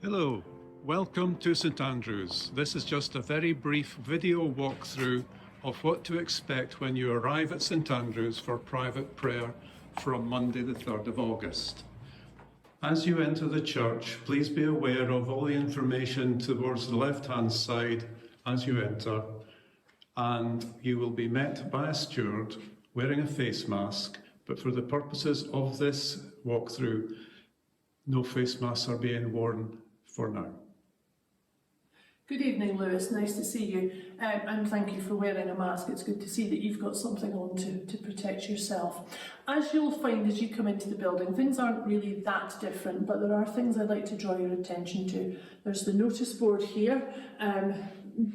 Hello, welcome to St Andrews. This is just a very brief video walkthrough of what to expect when you arrive at St Andrews for private prayer from Monday the 3rd of August. As you enter the church, please be aware of all the information towards the left-hand side as you enter, and you will be met by a steward wearing a face mask, but for the purposes of this walkthrough, no face masks are being worn for now. Good evening, Lewis. Nice to see you, and thank you for wearing a mask. It's good to see that you've got something on to protect yourself. As you'll find as you come into the building, things aren't really that different, but there are things I'd like to draw your attention to. There's the notice board here,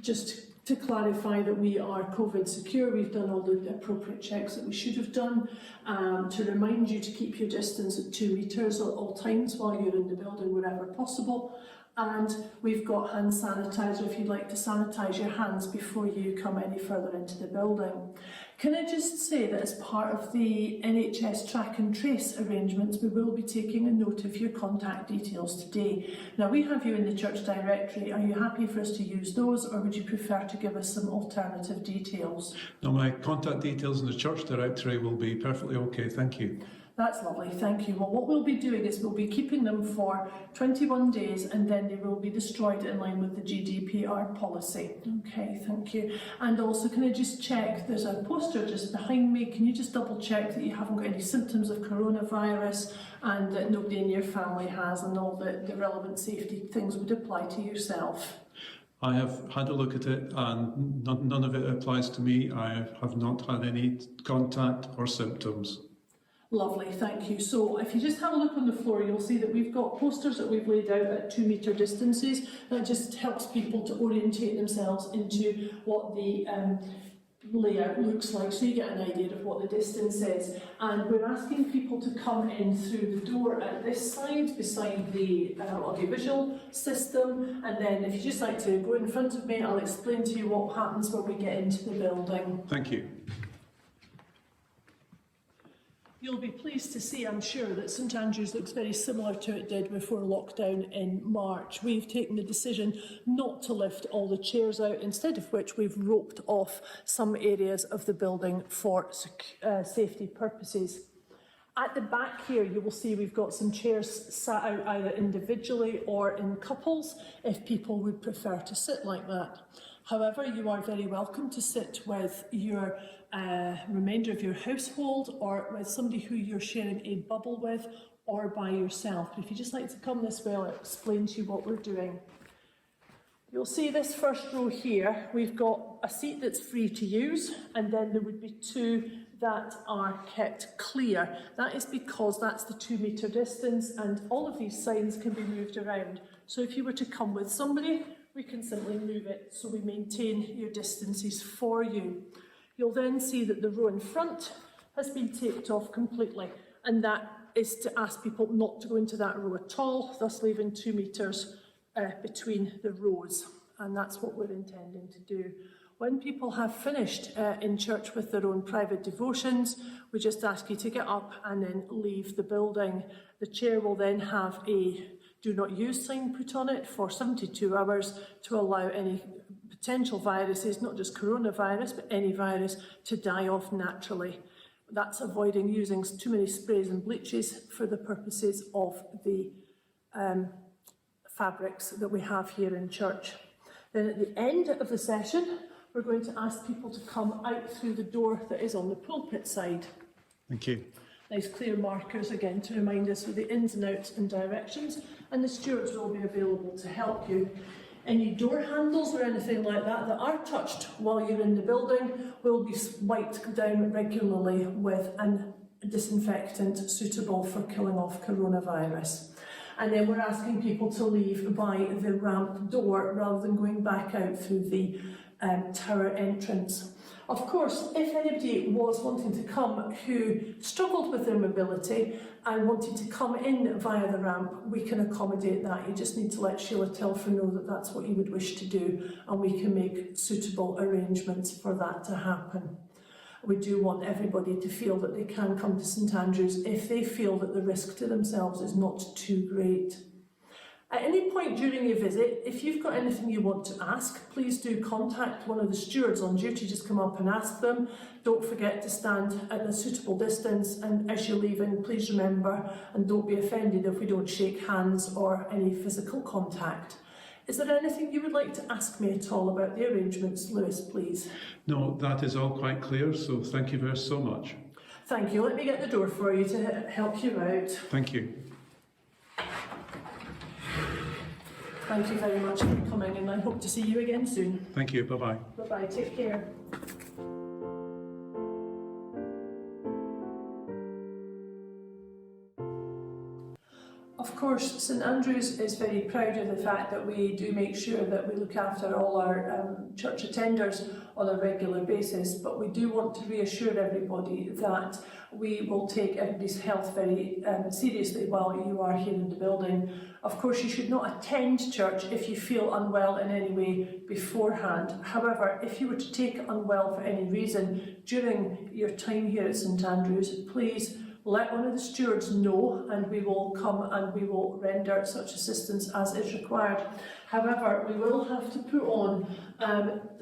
just to clarify that we are COVID secure. We've done all the appropriate checks that we should have done, to remind you to keep your distance at 2 metres at all times while you're in the building wherever possible. And we've got hand sanitizer if you'd like to sanitise your hands before you come any further into the building. Can I just say that as part of the NHS track and trace arrangements, we will be taking a note of your contact details today. Now, we have you in the church directory. Are you happy for us to use those, or would you prefer to give us some alternative details? No, my contact details in the church directory will be perfectly okay, thank you. That's lovely, thank you. Well, what we'll be doing is we'll be keeping them for 21 days and then they will be destroyed in line with the GDPR policy. Okay, thank you. And also, can I just check, there's a poster just behind me. Can you just double check that you haven't got any symptoms of coronavirus and that nobody in your family has, and all the relevant safety things would apply to yourself? I have had a look at it and none of it applies to me. I have not had any contact or symptoms. Lovely, thank you. So if you just have a look on the floor, you'll see that we've got posters that we've laid out at 2 metre distances. That just helps people to orientate themselves into what the layout looks like, so you get an idea of what the distance is. And we're asking people to come in through the door at this side, beside the audiovisual system. And then if you just like to go in front of me, I'll explain to you what happens when we get into the building. Thank you. You'll be pleased to see, I'm sure, that St Andrews looks very similar to it did before lockdown in March. We've taken the decision not to lift all the chairs out, instead of which we've roped off some areas of the building for safety purposes. At the back here, you will see we've got some chairs sat out either individually or in couples, if people would prefer to sit like that. However, you are very welcome to sit with your remainder of your household, or with somebody who you're sharing a bubble with, or by yourself. But if you just like to come this way, I'll explain to you what we're doing. You'll see this first row here, we've got a seat that's free to use, and then there would be 2 that are kept clear. That is because that's the 2 metre distance, and all of these signs can be moved around. So if you were to come with somebody, we can simply move it so we maintain your distances for you. You'll then see that the row in front has been taped off completely, and that is to ask people not to go into that row at all, thus leaving 2 metres between the rows, and that's what we're intending to do. When people have finished in church with their own private devotions, we just ask you to get up and then leave the building. The chair will then have a do not use sign put on it for 72 hours to allow any potential viruses, not just coronavirus, but any virus, to die off naturally. That's avoiding using too many sprays and bleaches for the purposes of the fabrics that we have here in church. Then at the end of the session, we're going to ask people to come out through the door that is on the pulpit side. Thank you. Nice clear markers again to remind us of the ins and outs and directions, and the stewards will be available to help you. Any door handles or anything like that are touched while you're in the building will be wiped down regularly with a disinfectant suitable for killing off coronavirus. And then we're asking people to leave by the ramp door rather than going back out through the tower entrance. Of course, if anybody was wanting to come who struggled with their mobility and wanted to come in via the ramp, we can accommodate that. You just need to let Sheila Telfer know that that's what you would wish to do, and we can make suitable arrangements for that to happen. We do want everybody to feel that they can come to St Andrews if they feel that the risk to themselves is not too great. At any point during your visit, if you've got anything you want to ask, please do contact one of the stewards on duty. Just come up and ask them. Don't forget to stand at a suitable distance, and as you're leaving, please remember and don't be offended if we don't shake hands or any physical contact. Is there anything you would like to ask me at all about the arrangements, Lewis, please? No, that is all quite clear, so thank you very so much. Thank you. Let me get the door for you to help you out. Thank you. Thank you very much for coming, and I hope to see you again soon. Thank you. Bye-bye. Bye-bye. Take care. Of course, St Andrews is very proud of the fact that we do make sure that we look after all our church attenders on a regular basis, but we do want to reassure everybody that we will take everybody's health very seriously while you are here in the building. Of course, you should not attend church if you feel unwell in any way beforehand. However, if you were to take unwell for any reason during your time here at St Andrews, please let one of the stewards know, and we will come and we will render such assistance as is required. However, we will have to put on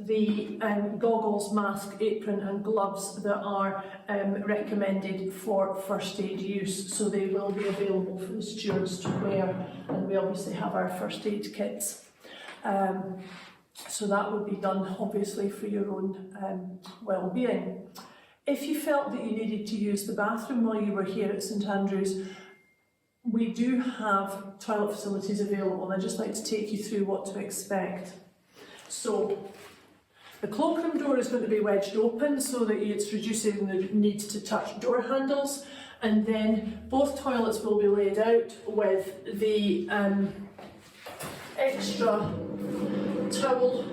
the goggles, mask, apron and gloves that are recommended for first aid use, so they will be available for the stewards to wear, and we obviously have our first aid kits. So that would be done obviously for your own well-being. If you felt that you needed to use the bathroom while you were here at St Andrews, we do have toilet facilities available, and I'd just like to take you through what to expect. So, the cloakroom door is going to be wedged open so that it's reducing the need to touch door handles, and then both toilets will be laid out with the extra towel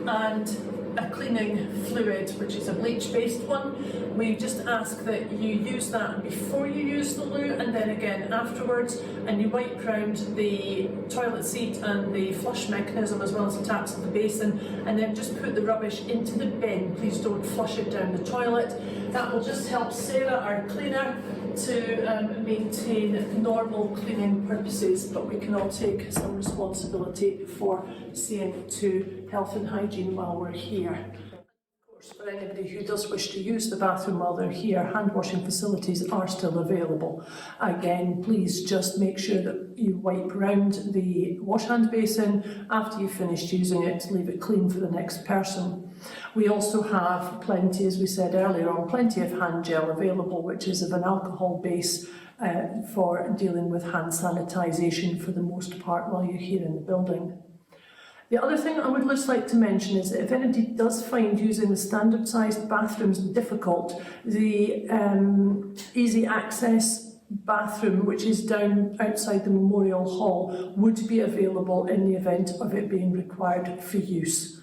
and a cleaning fluid, which is a bleach-based one. We just ask that you use that before you use the loo, and then again afterwards, and you wipe round the toilet seat and the flush mechanism as well as the taps of the basin, and then just put the rubbish into the bin. Please don't flush it down the toilet. That will just help Sarah, our cleaner, to maintain normal cleaning purposes, but we can all take some responsibility for seeing to health and hygiene while we're here. Of course, for anybody who does wish to use the bathroom while they're here, hand washing facilities are still available. Again, please just make sure that you wipe round the wash hand basin after you've finished using it, leave it clean for the next person. We also have plenty, as we said earlier on, plenty of hand gel available, which is of an alcohol base for dealing with hand sanitisation for the most part while you're here in the building. The other thing I would just like to mention is that if anybody does find using the standard sized bathrooms difficult, the easy access bathroom, which is down outside the Memorial Hall, would be available in the event of it being required for use.